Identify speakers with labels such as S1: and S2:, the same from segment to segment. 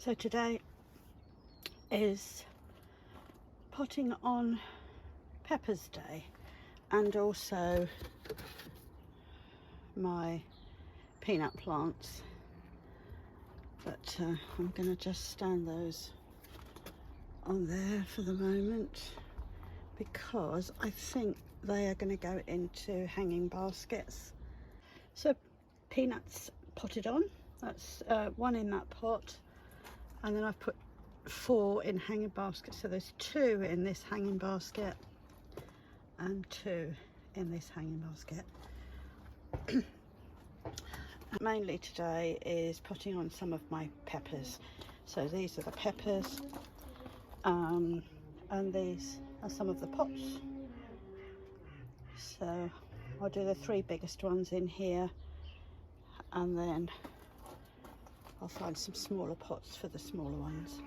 S1: So today is potting on peppers day, and also my peanut plants, but I'm going to just stand those on there for the moment because I think they are going to go into hanging baskets. So peanuts potted on, that's one in that pot, and then I've put 4 in hanging baskets, so there's 2 in this hanging basket and 2 in this hanging basket. Mainly today is potting on some of my peppers. So these are the peppers, and these are some of the pots. So I'll do the 3 biggest ones in here, and then I'll find some smaller pots for the smaller ones.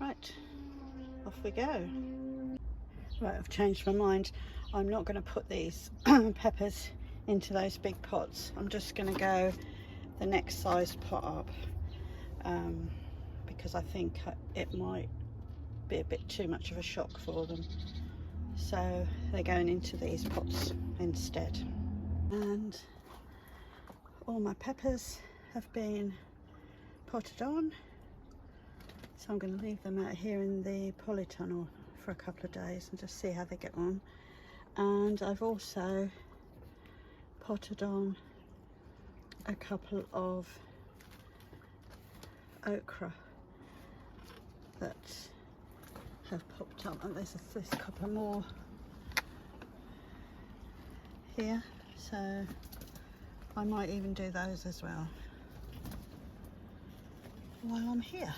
S1: Right, off we go. Right, I've changed my mind. I'm not going to put these peppers into those big pots. I'm just going to go the next size pot up, because I think it might be a bit too much of a shock for them. So they're going into these pots instead. And all my peppers have been potted on, so I'm going to leave them out here in the polytunnel for a couple of days and just see how they get on. And I've also potted on a couple of okra that have popped up, and there's a couple more here, so I might even do those as well while I'm here.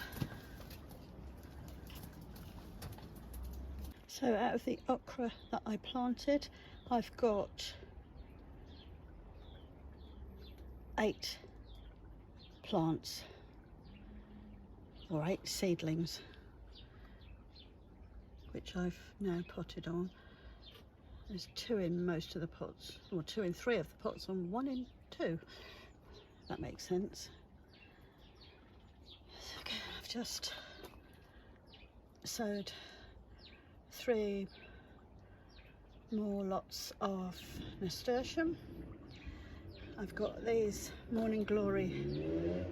S1: So out of the okra that I planted, I've got 8 plants, or 8 seedlings, which I've now potted on. There's 2 in most of the pots, or 2 in 3 of the pots, and 1 in 2. That makes sense. Okay, I've just sowed 3 more lots of nasturtium. I've got these morning glory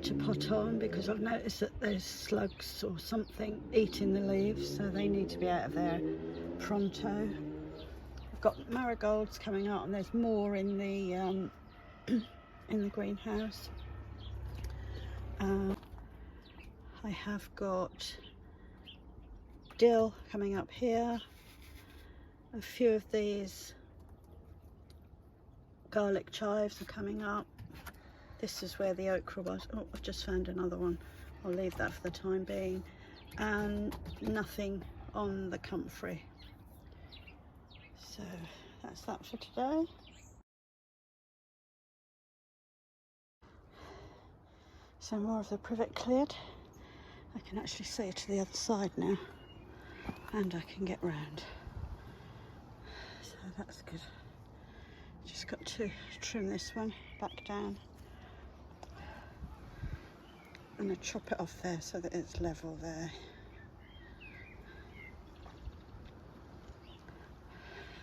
S1: to pot on because I've noticed that there's slugs or something eating the leaves, so they need to be out of there pronto. I've got marigolds coming out, and there's more in the in the greenhouse. I have got dill coming up here. A few of these garlic chives are coming up. This is where the okra was. Oh, I've just found another one. I'll leave that for the time being. And nothing on the comfrey. So that's that for today. So more of the privet cleared. I can actually see to the other side now, and I can get round. So that's good. Just got to trim this one back down and I chop it off there so that it's level there.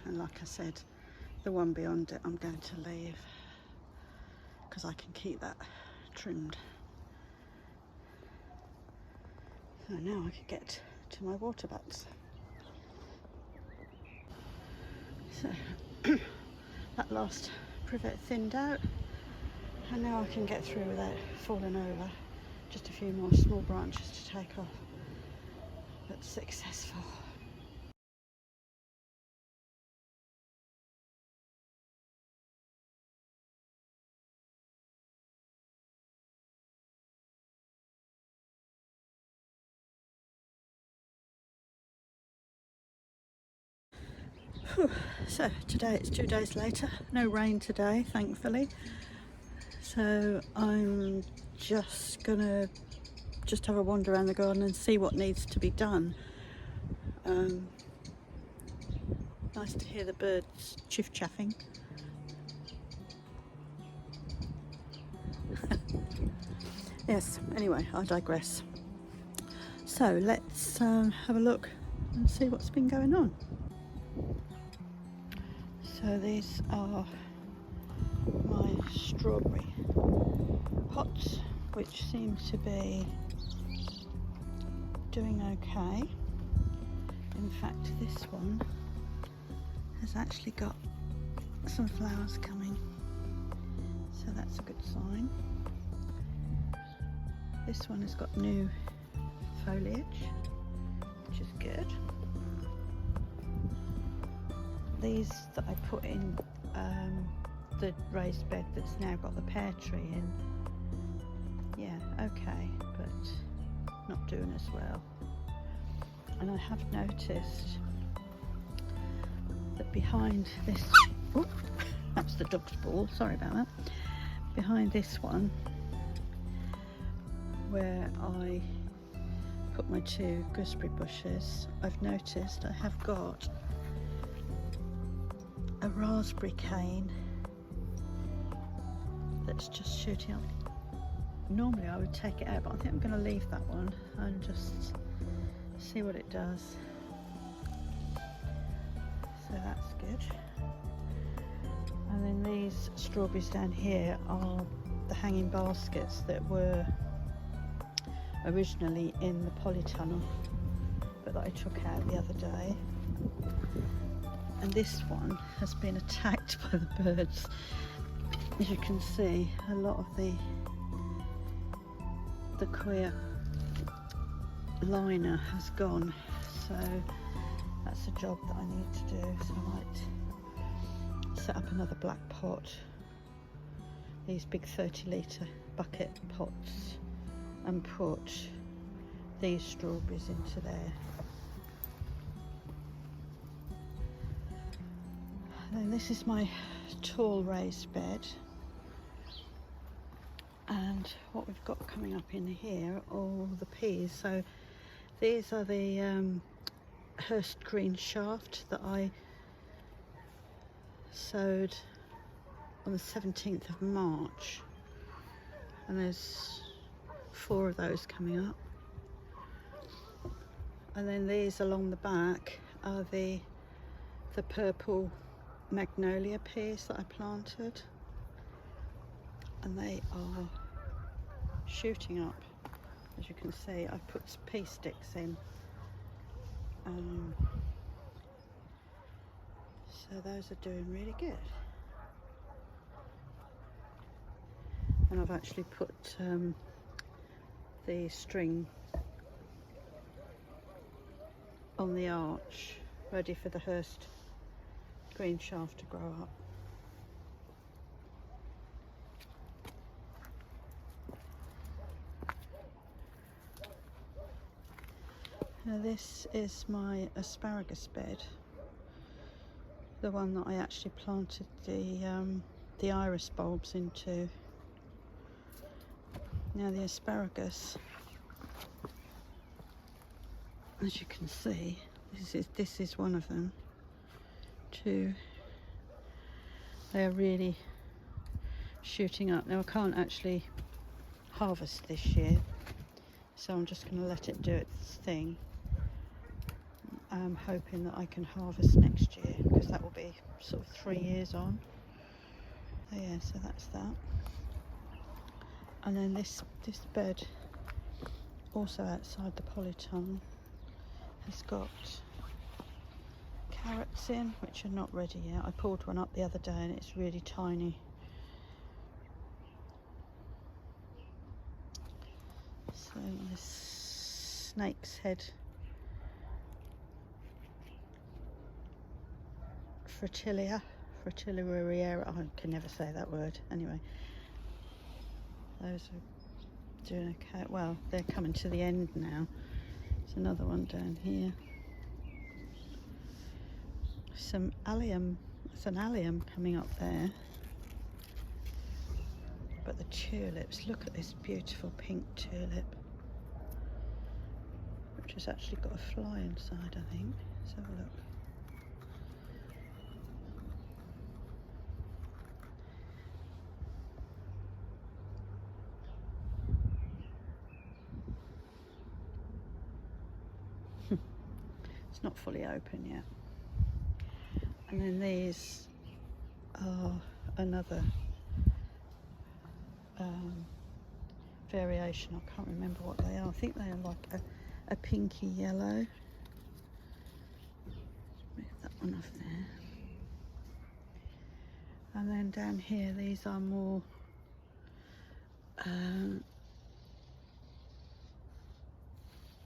S1: And like I said, the one beyond it I'm going to leave because I can keep that trimmed. So now I can get to my water butts. So that last privet thinned out, and now I can get through without falling over. Just a few more small branches to take off, but successful. So today it's 2 days later, no rain today thankfully, so I'm just gonna have a wander around the garden and see what needs to be done. Nice to hear the birds chiff-chaffing. Yes, anyway, I digress. So let's have a look and see what's been going on. So these are my strawberry pots, which seem to be doing okay. In fact, this one has actually got some flowers coming, so that's a good sign. This one has got new foliage, which is good. These that I put in the raised bed that's now got the pear tree in, yeah, okay, but not doing as well. And I have noticed that behind this, oh, that's the dog's ball, sorry about that. Behind this one, where I put my 2 gooseberry bushes, I've noticed I have got a raspberry cane that's just shooting up. Normally I would take it out, but I think I'm going to leave that one and just see what it does. So that's good. And then these strawberries down here are the hanging baskets that were originally in the polytunnel, but that I took out the other day. And this one has been attacked by the birds. As you can see, a lot of the queer liner has gone, so that's a job that I need to do. So I might set up another black pot, these big 30-litre bucket pots, and put these strawberries into there. And then this is my tall raised bed, and what we've got coming up in here are all the peas. So these are the Hurst green shaft that I sowed on the 17th of March, and there's 4 of those coming up. And then these along the back are the purple magnolia peas that I planted, and they are shooting up. As you can see, I've put pea sticks in, so those are doing really good. And I've actually put the string on the arch, ready for the Hurst green shaft to grow up. Now this is my asparagus bed, the one that I actually planted the iris bulbs into. Now the asparagus, as you can see, this is one of them. 2, they are really shooting up. Now I can't actually harvest this year, so I'm just going to let it do its thing. I'm hoping that I can harvest next year, because that will be sort of 3 years on. So yeah, so that's that. And then this bed, also outside the polytunnel, has got carrots in, which are not ready yet. I pulled one up the other day and it's really tiny. So this snake's head Fritilia rariera, I can never say that word. Anyway, those are doing okay. Well, they're coming to the end now. There's another one down here. Some allium, it's an allium coming up there. But the tulips, look at this beautiful pink tulip, which has actually got a fly inside, I think. Let's have a look. it's not fully open yet. And then these are another variation. I can't remember what they are. I think they are like a pinky yellow. Move that one off there. And then down here, these are more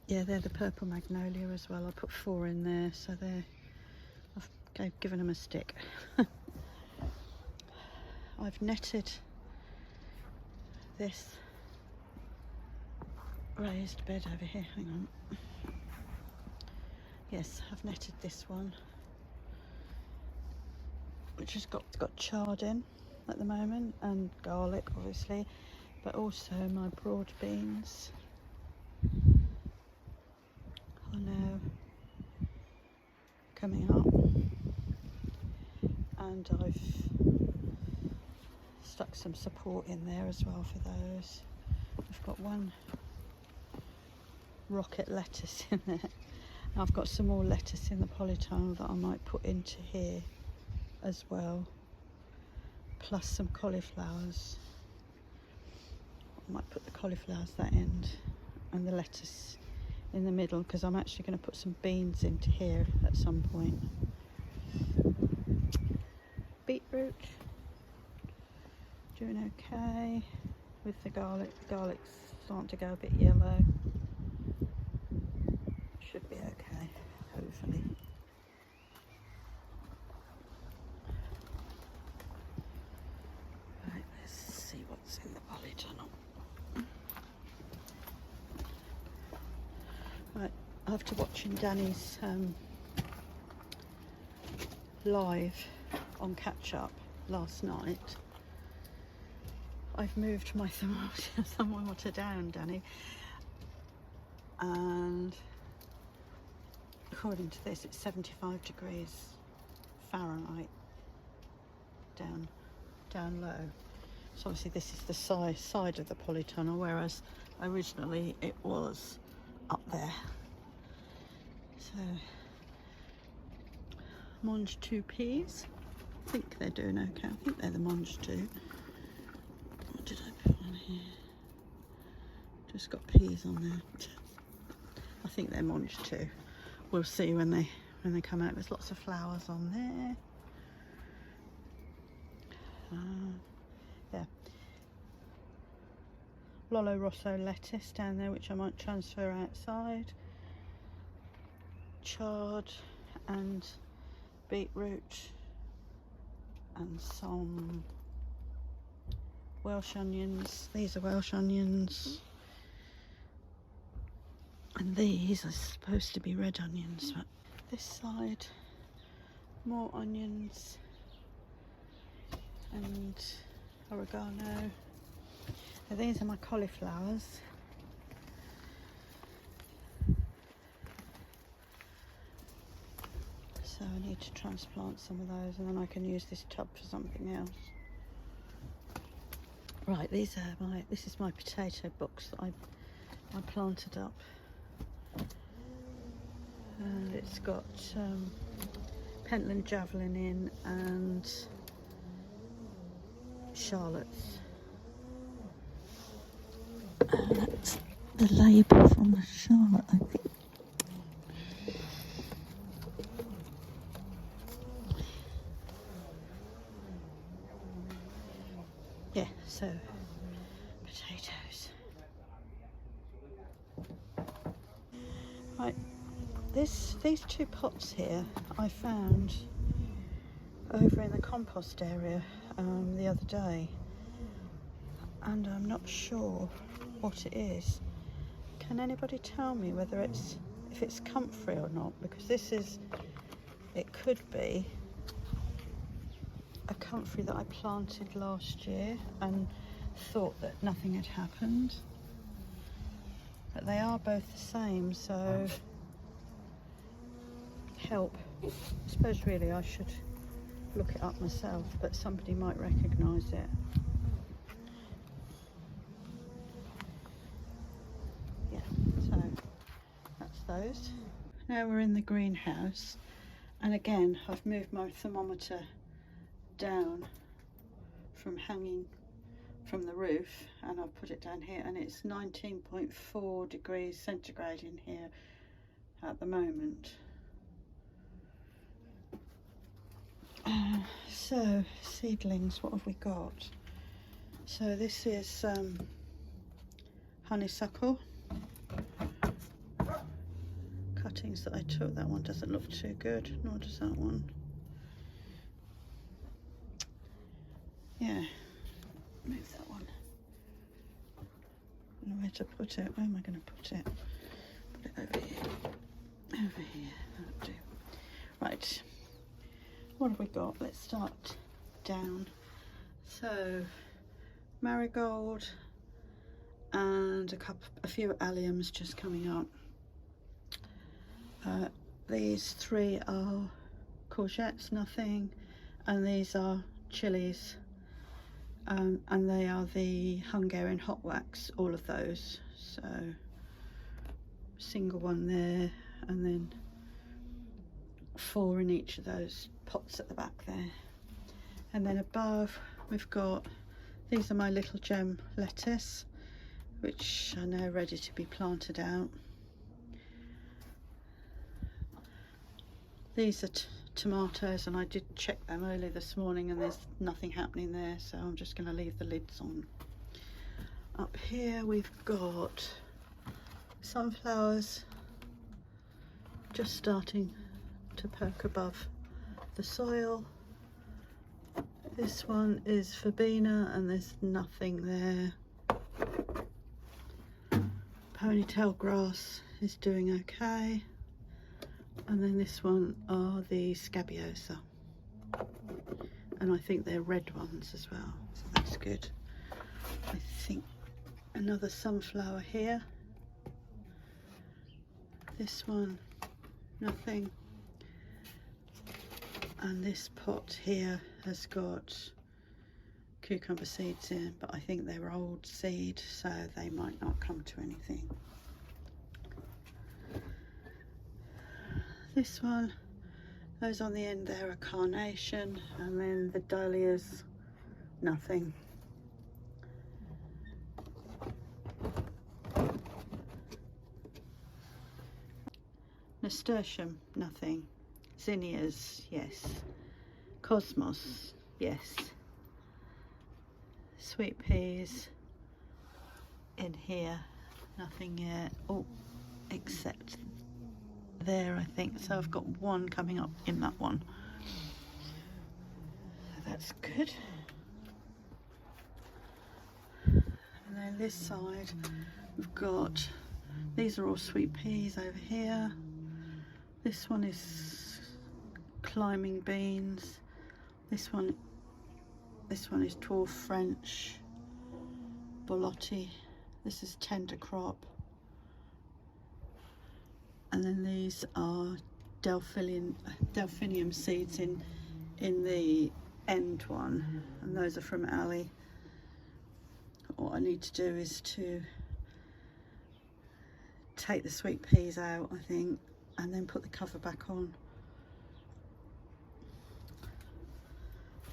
S1: yeah, they're the purple magnolia as well. I put 4 in there, so I've given them a stick. I've netted this raised bed over here. Hang on. Yes, I've netted this one, which has got chard in at the moment, and garlic obviously, but also my broad beans are now coming up, and I've stuck some support in there as well for those. I've got one rocket lettuce in there. I've got some more lettuce in the polytunnel that I might put into here as well, plus some cauliflowers. I might put the cauliflowers that end and the lettuce in the middle, because I'm actually going to put some beans into here at some point. Beetroot, doing okay with the garlic. The garlic's starting to go a bit yellow. Should be okay, hopefully. Right, let's see what's in the polytunnel. Right, after watching Danny's live on Catch Up last night, I've moved my thermometer down, Danny, and according to this it's 75 degrees Fahrenheit down low. So obviously this is the side of the polytunnel, whereas originally it was up there. So Monge 2 peas, I think they're doing okay. I think they're the Monge 2. What did I put on here? Just got peas on there. I think they're Monge 2. We'll see when they come out. There's lots of flowers on there. Yeah, Lollo Rosso lettuce down there, which I might transfer outside. Chard and beetroot and some Welsh onions. These are Welsh onions, and these are supposed to be red onions, but this side more onions and oregano. Now these are my cauliflowers. So I need to transplant some of those, and then I can use this tub for something else. Right, this is my potato box that I planted up, and it's got Pentland Javelin in and Charlottes. And that's the label from the Charlotte, I think. Yeah, so potatoes. Right, these 2 pots here I found over in the compost area the other day, and I'm not sure what it is. Can anybody tell me whether if it's comfrey or not? Because it could be a comfrey that I planted last year and thought that nothing had happened, but they are both the same, so help. I suppose really I should look it up myself, but somebody might recognise it. Yeah, so that's those. now we're in the greenhouse, and again I've moved my thermometer down from hanging from the roof, and I've put it down here, and it's 19.4 degrees centigrade in here at the moment. So seedlings, what have we got? So this is honeysuckle cuttings that I took. That one doesn't look too good, nor does that one. Yeah, move that one. I don't know where to put it. Where am I going to put it? Put it over here. Over here. That'll do. Right. What have we got? Let's start down. So marigold and a few alliums just coming up. These three are courgettes, nothing, and these are chilies, and they are the Hungarian hot wax, all of those. So single one there, and then 4 in each of those pots at the back there. And then above we've got, these are my little gem lettuce, which are now ready to be planted out. These are tomatoes, and I did check them early this morning and there's nothing happening there, so I'm just going to leave the lids on. Up here we've got sunflowers just starting to poke above the soil. This one is verbena and there's nothing there. Ponytail grass is doing okay. And then this one are the scabiosa, and I think they're red ones as well, so that's good. I think another sunflower here. This one, nothing. And this pot here has got cucumber seeds in, but I think they're old seed, so they might not come to anything. This one, those on the end there are carnation, and then the dahlias, nothing. Nasturtium, nothing. Zinnias, yes. Cosmos, yes. Sweet peas in here, nothing yet. Oh, except there, I think. So I've got one coming up in that one. So that's good. And then this side, we've got, these are all sweet peas over here. This one is climbing beans. This one is dwarf French borlotti. This is tender crop. And then these are delphinium seeds in the end one, and those are from Ali. What I need to do is to take the sweet peas out, I think, and then put the cover back on.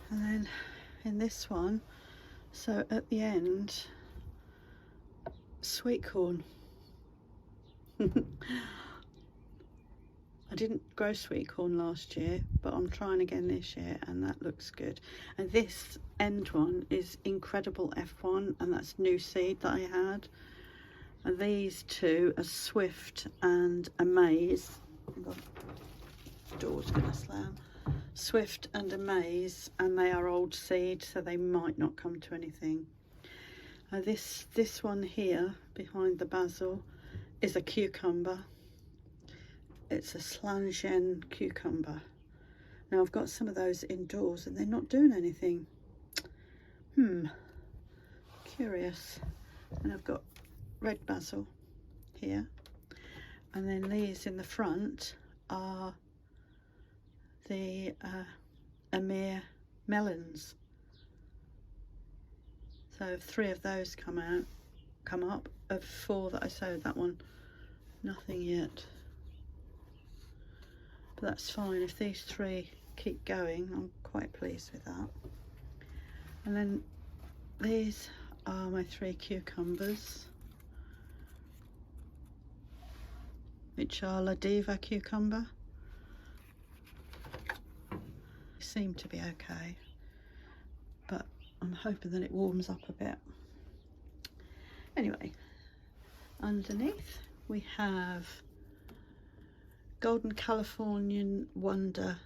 S1: And then in this one, so at the end, sweet corn. I didn't grow sweet corn last year, but I'm trying again this year, and that looks good. And this end one is Incredible F1, and that's new seed that I had. And these two are Swift and Amaze. The door's gonna slam. Swift and Amaze, and they are old seed, so they might not come to anything. This one here behind the basil is a cucumber. It's a Slangien cucumber. Now I've got some of those indoors and they're not doing anything. Curious. And I've got red basil here. And then these in the front are the Amir melons. So 3 of those come up. Of 4 that I sowed, that one, nothing yet. That's fine. If these three keep going, I'm quite pleased with that. And then these are my 3 cucumbers, which are La Diva cucumber. Seem to be okay, but I'm hoping that it warms up a bit. Anyway, underneath we have Golden Californian Wonder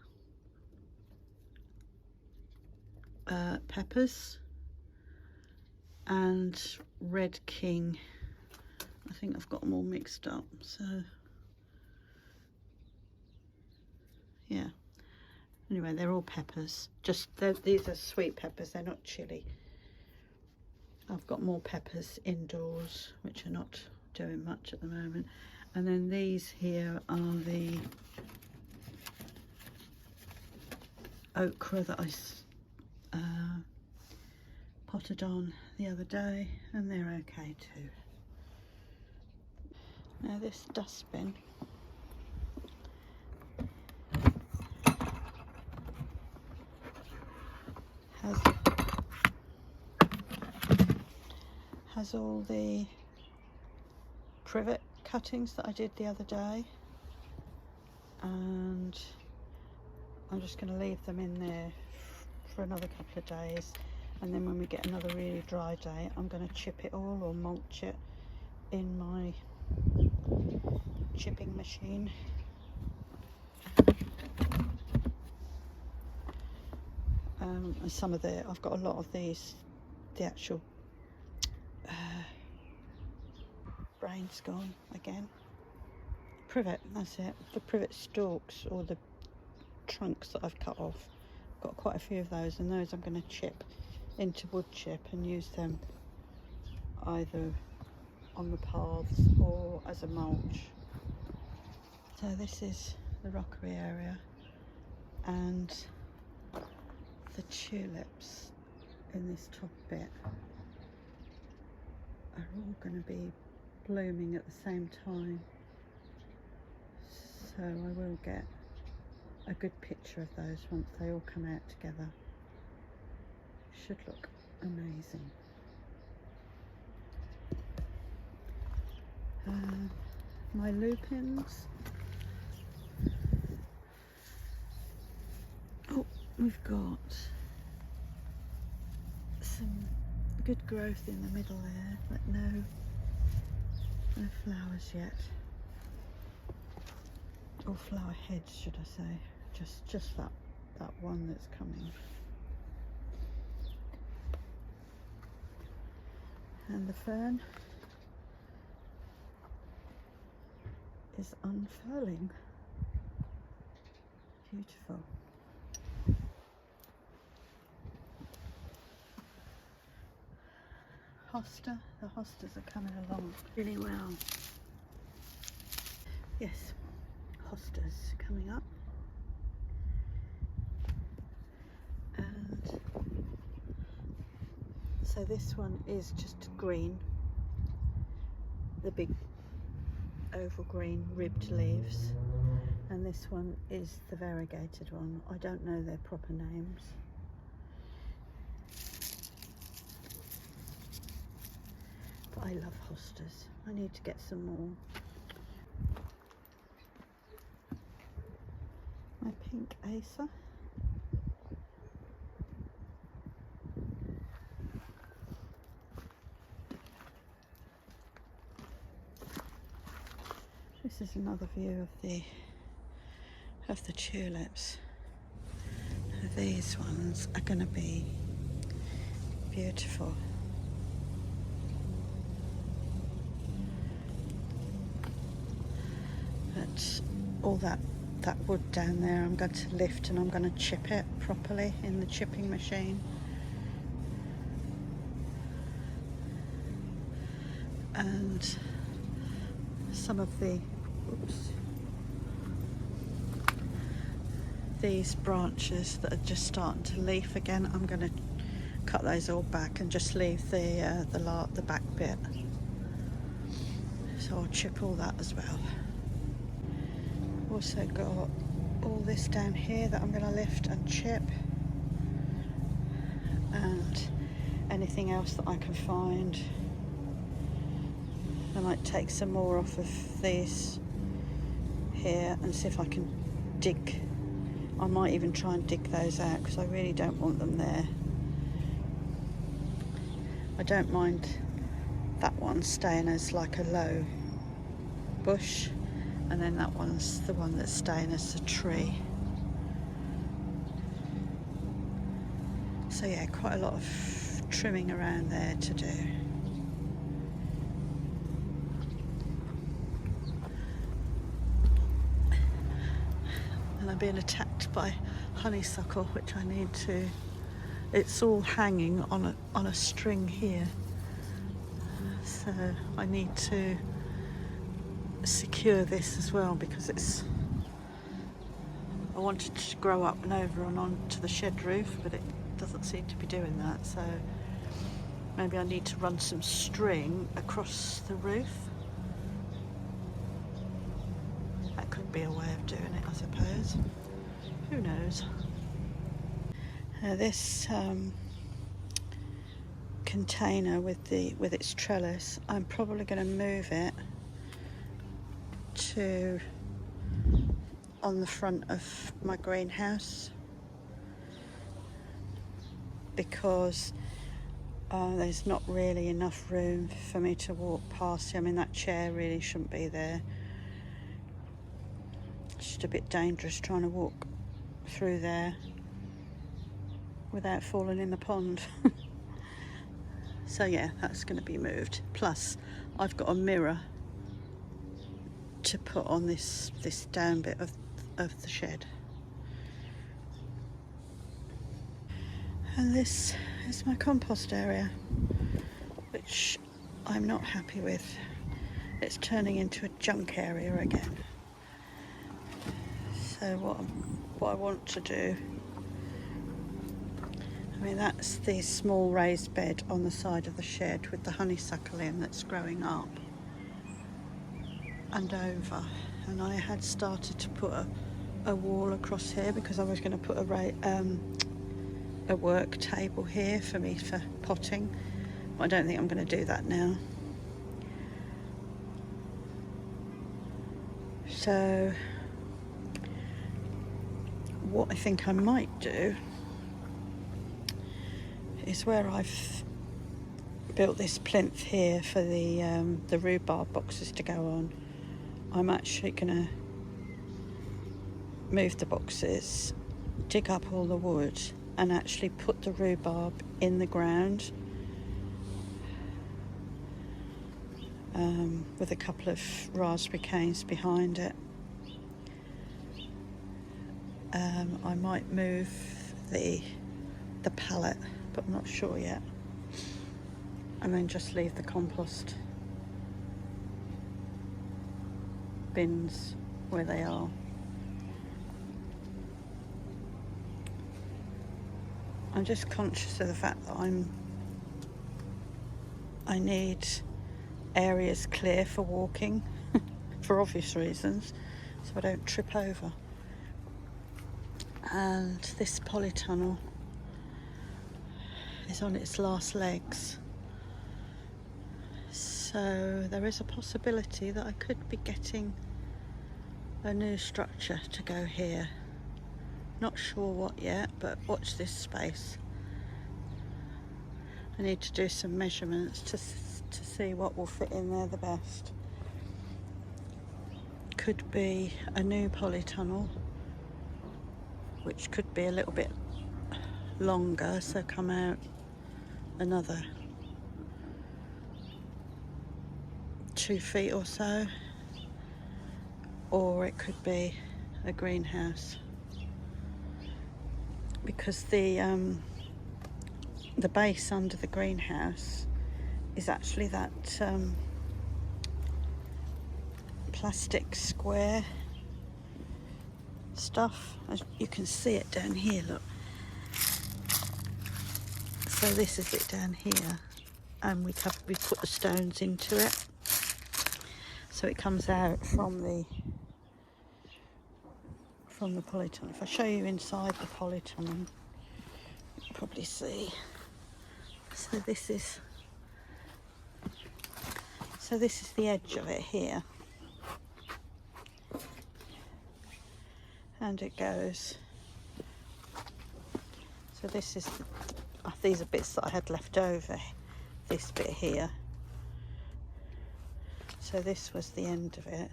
S1: peppers and Red King. I think I've got them all mixed up, so yeah. Anyway, they're all peppers. These are sweet peppers, they're not chili. I've got more peppers indoors, which are not doing much at the moment. And then these here are the okra that I potted on the other day, and they're okay too. Now this dustbin has all the privet cuttings that I did the other day, and I'm just going to leave them in there for another couple of days, and then when we get another really dry day I'm going to chip it all or mulch it in my chipping machine. And some of I've got a lot of these, the actual brain's gone again. Privet, that's it, the privet stalks or the trunks that I've cut off. Got quite a few of those, and those I'm going to chip into wood chip and use them either on the paths or as a mulch. So this is the rockery area, and the tulips in this top bit are all going to be blooming at the same time, so I will get a good picture of those once they all come out together. Should look amazing. My lupins. Oh, we've got some good growth in the middle there, but no flowers yet, or flower heads should I say. Just that one that's coming. And the fern is unfurling. Beautiful. Hosta, the hostas are coming along really well. Yes, hostas coming up. And so this one is just green, the big oval green ribbed leaves, and this one is the variegated one. I don't know their proper names. But I love hostas. I need to get some more. My pink acer. This is another view of the tulips. These ones are going to be beautiful. But all that wood down there I'm going to lift, and I'm going to chip it properly in the chipping machine. And some of these branches that are just starting to leaf again, I'm going to cut those all back and just leave the back bit. So I'll chip all that as well. Also got all this down here that I'm going to lift and chip, and anything else that I can find. I might take some more off of these here and see if I can dig. I might even try and dig those out because I really don't want them there. I don't mind that one staying as like a low bush, and then that one's the one that's staying as a tree. So yeah, quite a lot of trimming around there to do. And I'm being attacked by honeysuckle, which I need to, it's all hanging on a string here. So I need to secure this as well, because I wanted to grow up and over and onto the shed roof, but it doesn't seem to be doing that. So maybe I need to run some string across the roof. That could be a way of doing it, I suppose. Who knows? This container with its trellis, I'm probably going to move it to on the front of my greenhouse, because there's not really enough room for me to walk past it. I mean, that chair really shouldn't be there. It's just a bit dangerous trying to walk through there without falling in the pond. So yeah, that's going to be moved. Plus I've got a mirror to put on this down bit of the shed. And this is my compost area, which I'm not happy with. It's turning into a junk area again. So what I want to do, I mean, that's the small raised bed on the side of the shed with the honeysuckle in that's growing up and over. And I had started to put a wall across here because I was going to put a work table here for me for potting. I don't think I'm going to do that now. So what I think I might do is, where I've built this plinth here for the rhubarb boxes to go on, I'm actually going to move the boxes, dig up all the wood, and actually put the rhubarb in the ground with a couple of raspberry canes behind it. I might move the pallet, but I'm not sure yet, and then just leave the compost bins where they are. I'm just conscious of the fact that I need areas clear for walking for obvious reasons, so I don't trip over. And this polytunnel is on its last legs, so there is a possibility that I could be getting a new structure to go here. Not sure what yet, but watch this space. I need to do some measurements to see what will fit in there the best. Could be a new polytunnel, which could be a little bit longer, so come out another 2 feet or so, or it could be a greenhouse, because the base under the greenhouse is actually that plastic square stuff. As you can see it down here, look. So this is it down here, and we put the stones into it, so it comes out from from the polytunnel. If I show you inside the polytunnel, you'll probably see. So this is the edge of it here, and it goes. So this is these are bits that I had left over. This bit here. So this was the end of it,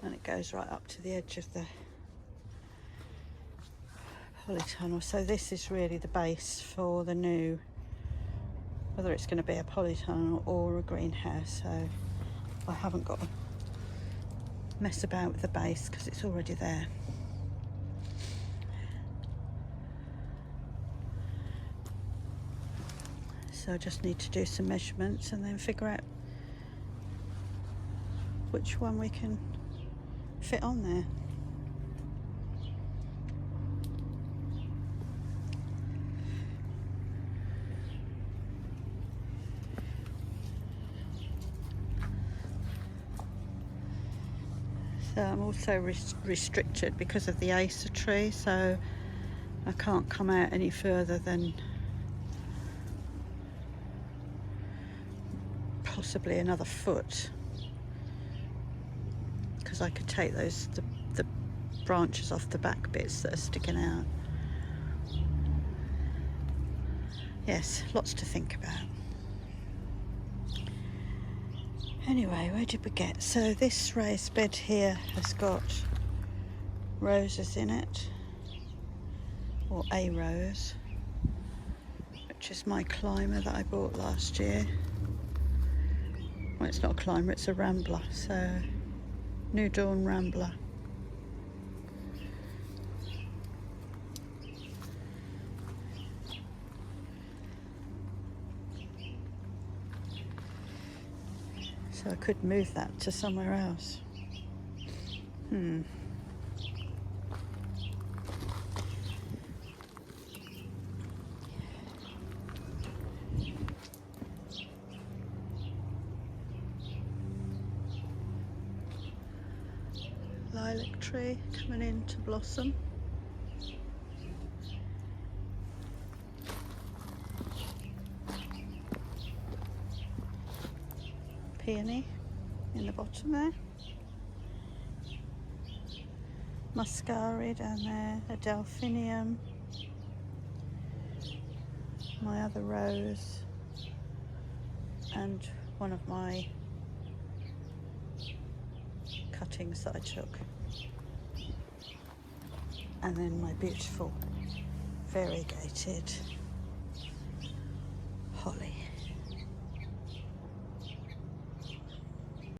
S1: and it goes right up to the edge of the polytunnel. So this is really the base for the new, whether it's going to be a polytunnel or a greenhouse. So I haven't got to mess about with the base because it's already there. So I just need to do some measurements and then figure out which one we can fit on there. So I'm also restricted because of the acer tree, so I can't come out any further than possibly another foot, because I could take those the branches off the back bits that are sticking out. Yes, lots to think about. Anyway, where did we get? So this raised bed here has got roses in it, or a rose, which is my climber that I bought last year. Well, it's not a climber, it's a rambler, so New Dawn Rambler. So I could move that to somewhere else. Lilac tree coming into blossom. Peony in the bottom there. Muscari down there, a delphinium. My other rose, and one of my cuttings that I took. And then my beautiful variegated